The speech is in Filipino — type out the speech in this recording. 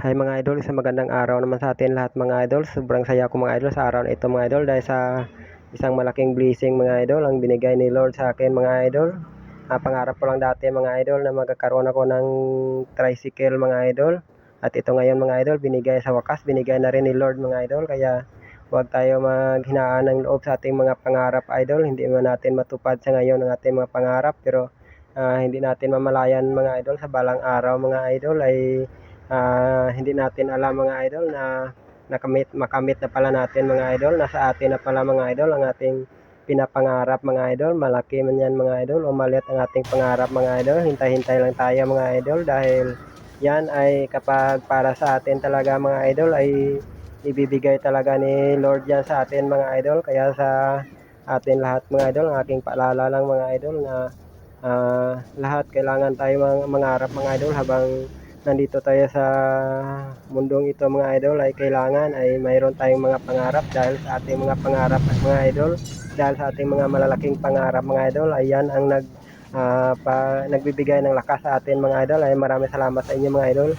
Hi mga idol, isang magandang araw naman sa atin lahat mga idol. Sobrang saya ko mga idol sa araw na ito mga idol dahil sa isang malaking blessing mga idol ang binigay ni Lord sa akin mga idol. Pangarap ko lang dati mga idol na magkakaroon ako ng tricycle mga idol. At ito ngayon mga idol, binigay sa wakas, binigay na rin ni Lord mga idol. Kaya huwag tayo maghinaan ng loob sa ating mga pangarap idol. Hindi man natin matupad sa ngayon ang ating mga pangarap, pero hindi natin mamalayan mga idol sa balang araw mga idol ay hindi natin alam mga idol na makamit na pala natin mga idol. Nasa atin na pala mga idol ang ating pinapangarap mga idol. Malaki man yan mga idol o maliit ang ating pangarap mga idol. Hintay-hintay lang tayo mga idol dahil yan ay kapag para sa atin talaga mga idol ay ibibigay talaga ni Lord yan sa atin mga idol. Kaya sa atin lahat mga idol, ang aking paalala lang mga idol na lahat kailangan tayo mangarap mga idol habang nandito tayo sa mundong ito mga idol ay kailangan ay mayroon tayong mga pangarap dahil sa ating mga pangarap mga idol, dahil sa ating mga malalaking pangarap mga idol ay yan ang nagbibigay ng lakas sa atin mga idol. Ay maraming salamat sa inyo mga idol.